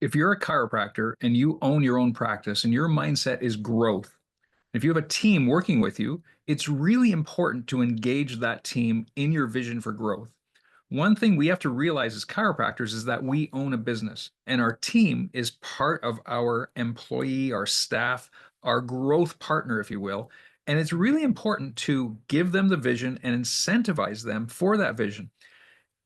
if you're a chiropractor and you own your own practice and your mindset is growth, if you have a team working with you, it's really important to engage that team in your vision for growth. One thing we have to realize as chiropractors is that we own a business and our team is part of our employee, our staff, our growth partner, if you will. And it's really important to give them the vision and incentivize them for that vision.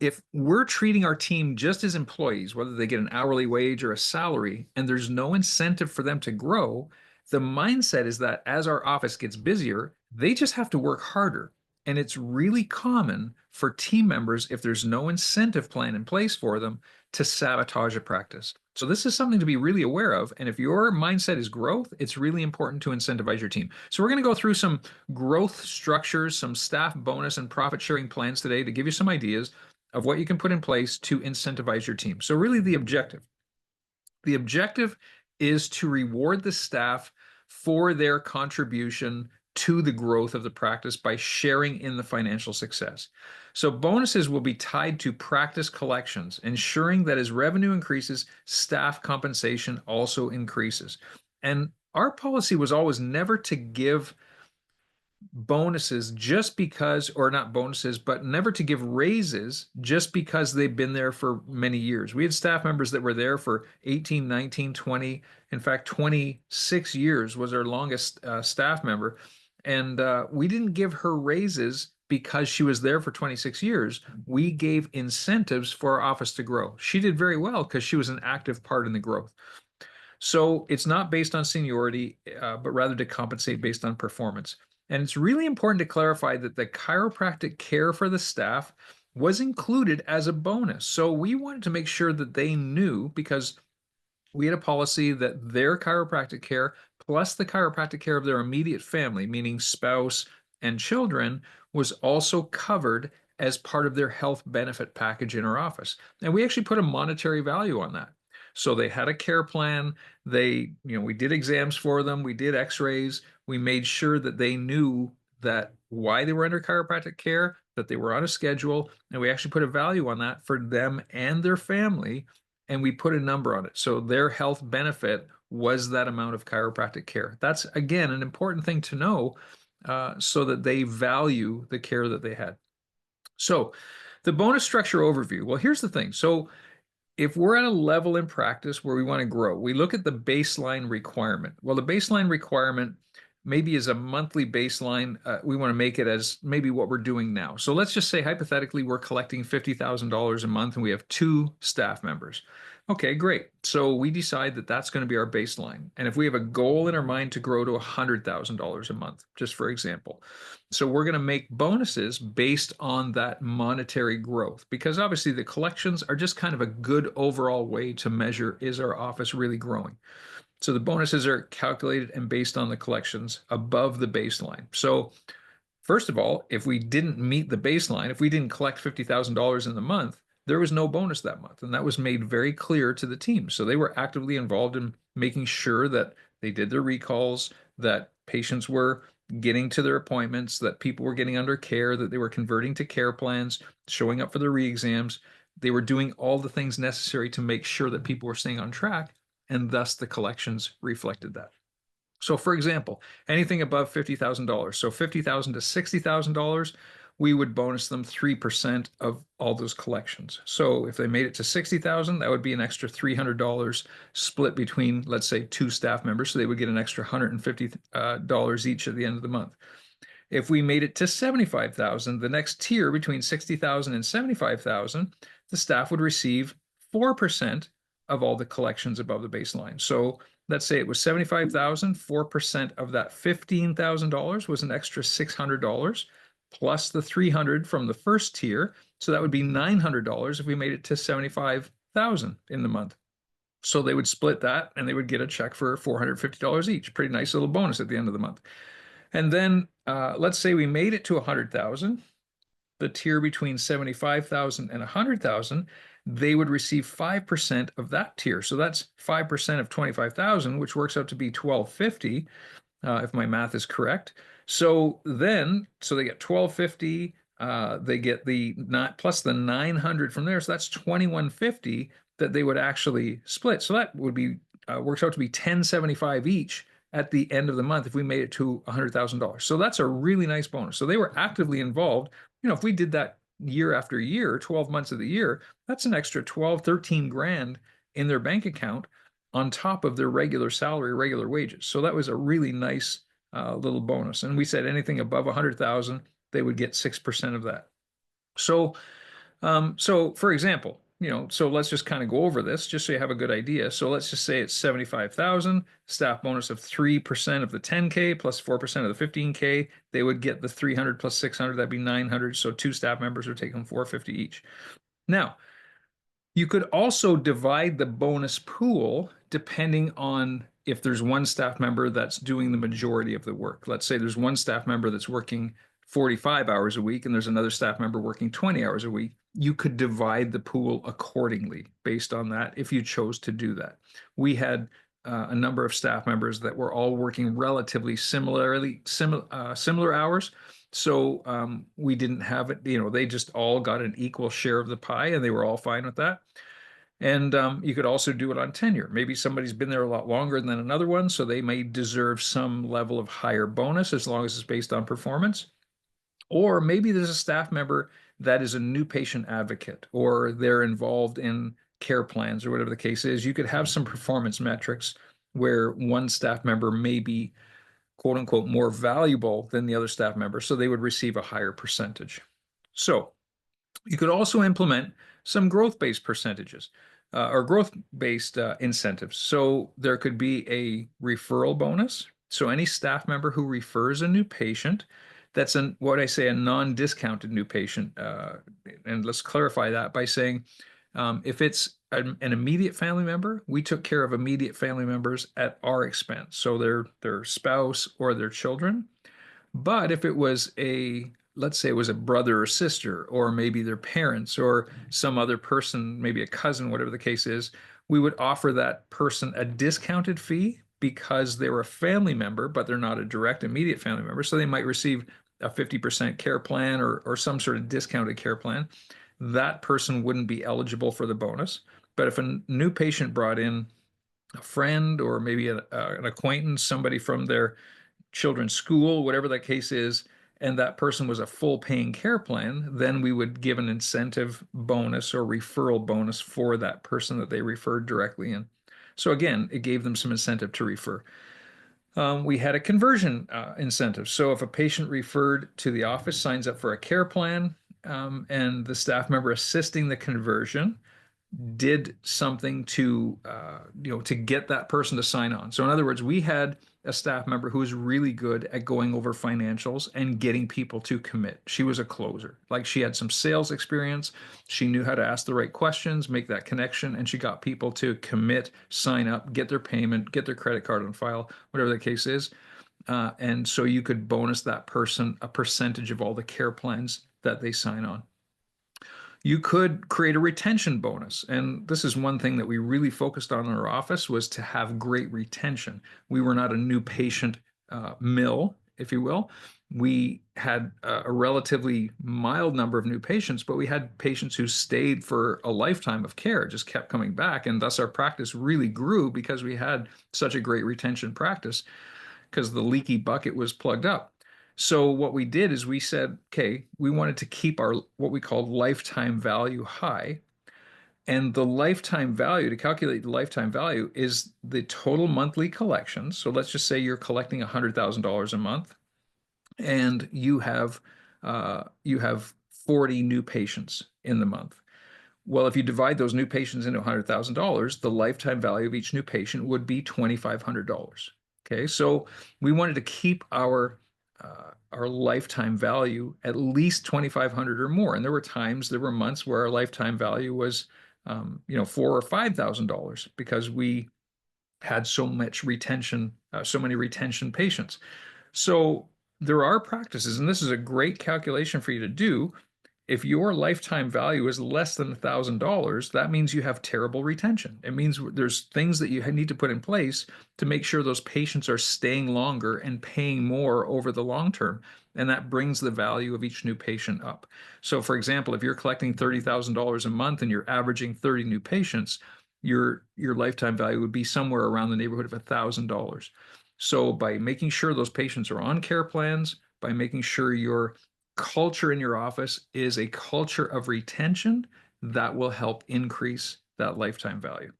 If we're treating our team just as employees, whether they get an hourly wage or a salary, and there's no incentive for them to grow, the mindset is that as our office gets busier, they just have to work harder. And it's really common for team members, if there's no incentive plan in place for them, to sabotage a practice. So this is something to be really aware of. And if your mindset is growth, it's really important to incentivize your team. So we're going to go through some growth structures, some staff bonus and profit sharing plans today to give you some ideas of what you can put in place to incentivize your team. So really the objective is to reward the staff for their contribution to the growth of the practice by sharing in the financial success. So bonuses will be tied to practice collections, ensuring that as revenue increases, staff compensation also increases. And our policy was always never to give bonuses just because, or not bonuses, but never to give raises just because they've been there for many years. We had staff members that were there for 18, 19, 20, in fact, 26 years was our longest staff member. And we didn't give her raises because she was there for 26 years. We gave incentives for our office to grow. She did very well because she was an active part in the growth. So it's not based on seniority, but rather to compensate based on performance. And it's really important to clarify that the chiropractic care for the staff was included as a bonus. So we wanted to make sure that they knew, because we had a policy that their chiropractic care plus the chiropractic care of their immediate family, meaning spouse and children, was also covered as part of their health benefit package in our office. And we actually put a monetary value on that. So they had a care plan. We did exams for them. We did x-rays. We made sure that they knew that why they were under chiropractic care, that they were on a schedule, and we actually put a value on that for them and their family, and we put a number on it. So their health benefit was that amount of chiropractic care. That's, again, an important thing to know, so that they value the care that they had. So the bonus structure overview. Well, here's the thing. So if we're at a level in practice where we want to grow, we look at the baseline requirement. Well, the baseline requirement maybe is a monthly baseline. We want to make it as maybe what we're doing now. So let's just say hypothetically we're collecting $50,000 a month and we have 2 staff members. Okay, great. So we decide that that's going to be our baseline. And if we have a goal in our mind to grow to $100,000 a month, just for example, so we're going to make bonuses based on that monetary growth, because obviously the collections are just kind of a good overall way to measure, is our office really growing? So the bonuses are calculated and based on the collections above the baseline. So first of all, if we didn't meet the baseline, if we didn't collect $50,000 in the month, there was no bonus that month. And that was made very clear to the team. So they were actively involved in making sure that they did their recalls, that patients were getting to their appointments, that people were getting under care, that they were converting to care plans, showing up for the re-exams. They were doing all the things necessary to make sure that people were staying on track, and thus the collections reflected that. So for example, anything above $50,000, so $50,000 to $60,000, we would bonus them 3% of all those collections. So if they made it to 60,000, that would be an extra $300 split between, let's say, 2 staff members. So they would get an extra $150 each at the end of the month. If we made it to 75,000, the next tier between 60,000 and 75,000, the staff would receive 4% of all the collections above the baseline. So let's say it was 75,000, 4% of that $15,000 was an extra $600 plus the 300 from the first tier. So that would be $900 if we made it to 75,000 in the month. So they would split that and they would get a check for $450 each. Pretty nice little bonus at the end of the month. And then let's say we made it to 100,000, the tier between 75,000 and 100,000, they would receive 5% of that tier. So that's 5% of 25,000, which works out to be 1,250, if my math is correct. So they get 1,250, they get the not plus the 900 from there. So that's 2,150. that they would actually split. So that would be works out to be 1075 each at the end of the month if we made it to $100,000. So that's a really nice bonus. So they were actively involved. If we did that year after year, 12 months of the year, that's an extra 12, 13 grand in their bank account on top of their regular salary, regular wages. So that was a really nice little bonus. And we said anything above 100,000, they would get 6% of that. So so for example, so let's just kind of go over this just so you have a good idea. So let's just say it's 75,000, staff bonus of 3% of the 10K plus 4% of the 15K. They would get the 300 plus 600, that'd be 900. So two staff members would take home 450 each. Now, you could also divide the bonus pool depending on if there's one staff member that's doing the majority of the work. Let's say there's one staff member that's working 45 hours a week and there's another staff member working 20 hours a week. You could divide the pool accordingly based on that if you chose to do that. We had a number of staff members that were all working relatively similar hours. So we didn't have it, they just all got an equal share of the pie and they were all fine with that. And you could also do it on tenure. Maybe somebody's been there a lot longer than another one, so they may deserve some level of higher bonus as long as it's based on performance. Or maybe there's a staff member that is a new patient advocate, or they're involved in care plans, or whatever the case is. You could have some performance metrics where one staff member may be quote unquote more valuable than the other staff member, so they would receive a higher percentage. So you could also implement some growth-based percentages or growth-based incentives. So there could be a referral bonus. So any staff member who refers a new patient, that's what I say a non-discounted new patient. And let's clarify that by saying if it's an immediate family member, we took care of immediate family members at our expense. So their spouse or their children. But if it was let's say it was a brother or sister, or maybe their parents, or some other person, maybe a cousin, whatever the case is, we would offer that person a discounted fee because they're a family member, but they're not a direct immediate family member. So they might receive a 50% care plan or some sort of discounted care plan. That person wouldn't be eligible for the bonus. But if a new patient brought in a friend or maybe an acquaintance, somebody from their children's school, whatever that case is, and that person was a full paying care plan, then we would give an incentive bonus or referral bonus for that person that they referred directly in. So again, it gave them some incentive to refer. We had a conversion incentive. So if a patient referred to the office signs up for a care plan, and the staff member assisting the conversion did something to to get that person to sign on. So in other words, we had a staff member who was really good at going over financials and getting people to commit. She was a closer. Like she had some sales experience. She knew how to ask the right questions, make that connection, and she got people to commit, sign up, get their payment, get their credit card on file, whatever the case is. And so you could bonus that person a percentage of all the care plans that they sign on. You could create a retention bonus. And this is one thing that we really focused on in our office was to have great retention. We were not a new patient mill, if you will. We had a relatively mild number of new patients, but we had patients who stayed for a lifetime of care, just kept coming back. And thus our practice really grew because we had such a great retention practice because the leaky bucket was plugged up. So what we did is we said, okay, we wanted to keep our what we called lifetime value high. And the lifetime value, to calculate the lifetime value, is the total monthly collections. So let's just say you're collecting $100,000 a month, and you have 40 new patients in the month. Well, if you divide those new patients into $100,000, the lifetime value of each new patient would be $2,500. Okay, so we wanted to keep our lifetime value at least 2,500 or more. And there were months where our lifetime value was, $4,000 or $5,000 because we had so much retention, so many retention patients. So there are practices, and this is a great calculation for you to do. If your lifetime value is less than $1,000, that means you have terrible retention. It means there's things that you need to put in place to make sure those patients are staying longer and paying more over the long term. And that brings the value of each new patient up. So, for example, if you're collecting $30,000 a month and you're averaging 30 new patients, your lifetime value would be somewhere around the neighborhood of $1,000. So, by making sure those patients are on care plans, by making sure your culture in your office is a culture of retention, that will help increase that lifetime value.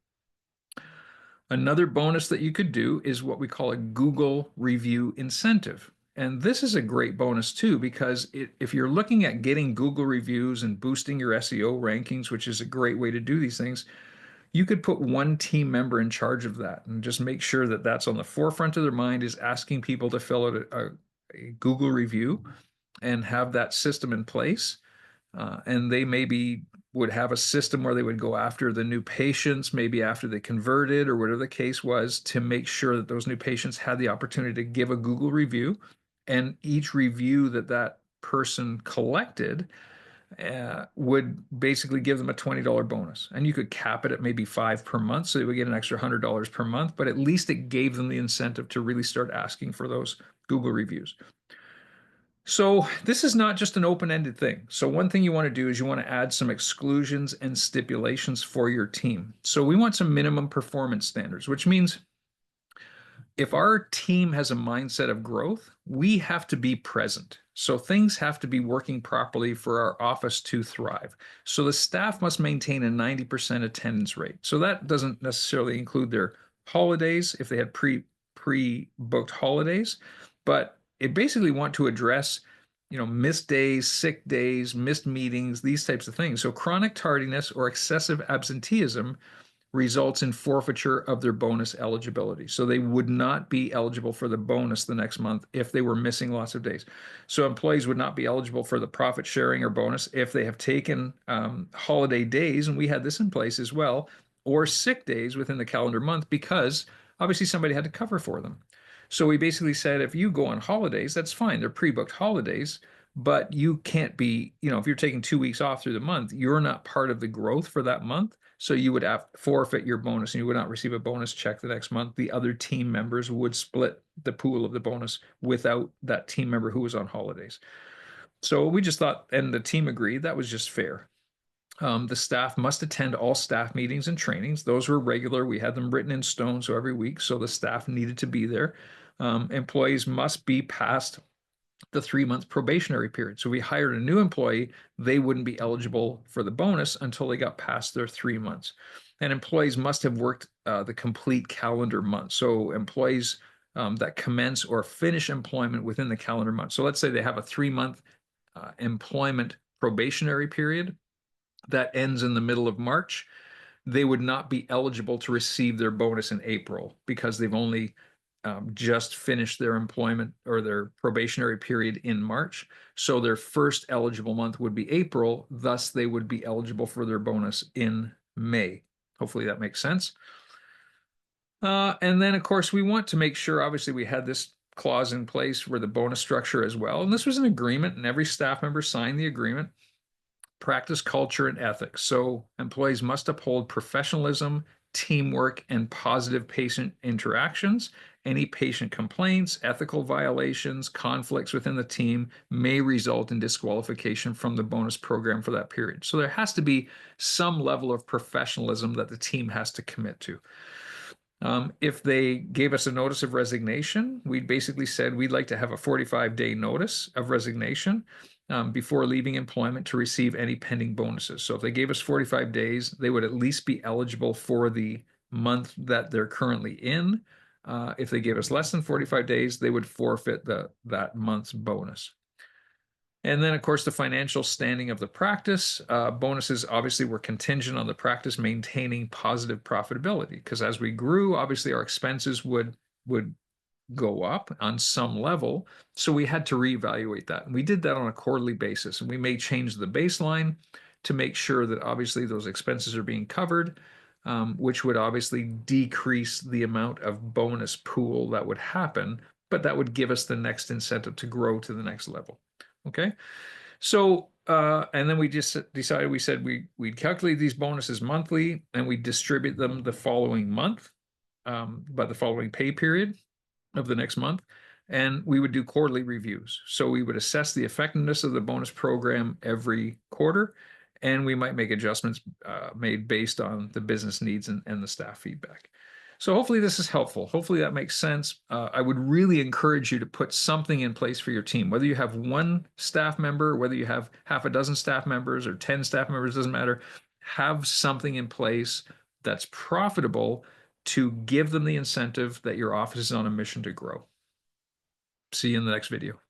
Another bonus that you could do is what we call a Google review incentive. And this is a great bonus too, because if you're looking at getting Google reviews and boosting your SEO rankings, which is a great way to do these things, you could put one team member in charge of that and just make sure that that's on the forefront of their mind, is asking people to fill out a Google review and have that system in place. And they maybe would have a system where they would go after the new patients, maybe after they converted or whatever the case was, to make sure that those new patients had the opportunity to give a Google review. And each review that that person collected would basically give them a $20 bonus. And you could cap it at maybe 5 per month. So they would get an extra $100 per month, but at least it gave them the incentive to really start asking for those Google reviews. So this is not just an open-ended thing. So one thing you want to do is you want to add some exclusions and stipulations for your team. So we want some minimum performance standards, which means if our team has a mindset of growth, we have to be present. So things have to be working properly for our office to thrive. So the staff must maintain a 90% attendance rate. So that doesn't necessarily include their holidays if they had pre-booked holidays, but it basically want to address, missed days, sick days, missed meetings, these types of things. So chronic tardiness or excessive absenteeism results in forfeiture of their bonus eligibility. So they would not be eligible for the bonus the next month if they were missing lots of days. So employees would not be eligible for the profit sharing or bonus if they have taken holiday days, and we had this in place as well, or sick days within the calendar month, because obviously somebody had to cover for them. So we basically said, if you go on holidays, that's fine. They're pre-booked holidays, but you can't be, if you're taking 2 weeks off through the month, you're not part of the growth for that month. So you would have forfeit your bonus and you would not receive a bonus check the next month. The other team members would split the pool of the bonus without that team member who was on holidays. So we just thought, and the team agreed, that was just fair. The staff must attend all staff meetings and trainings. Those were regular. We had them written in stone, so every week. So the staff needed to be there. Employees must be past the 3-month probationary period. So we hired a new employee, they wouldn't be eligible for the bonus until they got past their 3 months. And employees must have worked the complete calendar month. So employees that commence or finish employment within the calendar month. So let's say they have a 3-month employment probationary period that ends in the middle of March. They would not be eligible to receive their bonus in April because they've only just finished their employment or their probationary period in March. So their first eligible month would be April. Thus, they would be eligible for their bonus in May. Hopefully that makes sense. And then, of course, we want to make sure, obviously, we had this clause in place for the bonus structure as well. And this was an agreement, and every staff member signed the agreement. Practice culture and ethics. So employees must uphold professionalism, teamwork, and positive patient interactions. Any patient complaints, ethical violations, conflicts within the team may result in disqualification from the bonus program for that period. So there has to be some level of professionalism that the team has to commit to. If they gave us a notice of resignation, we basically said we'd like to have a 45-day notice of resignation before leaving employment to receive any pending bonuses. So if they gave us 45 days, they would at least be eligible for the month that they're currently in. If they gave us less than 45 days, they would forfeit that month's bonus. And then, of course, the financial standing of the practice. Bonuses obviously were contingent on the practice maintaining positive profitability, because as we grew, obviously our expenses would go up on some level. So we had to reevaluate that. And we did that on a quarterly basis. And we may change the baseline to make sure that obviously those expenses are being covered, which would obviously decrease the amount of bonus pool that would happen, but that would give us the next incentive to grow to the next level. Okay. So And then we just decided, we said we'd calculate these bonuses monthly and we distribute them the following month, by the following pay period of the next month. And we would do quarterly reviews. So we would assess the effectiveness of the bonus program every quarter, and we might make adjustments made based on the business needs and the staff feedback. So hopefully this is helpful. Hopefully that makes sense. I would really encourage you to put something in place for your team, whether you have one staff member, whether you have half a dozen staff members or 10 staff members, doesn't matter. Have something in place that's profitable to give them the incentive that your office is on a mission to grow. See you in the next video.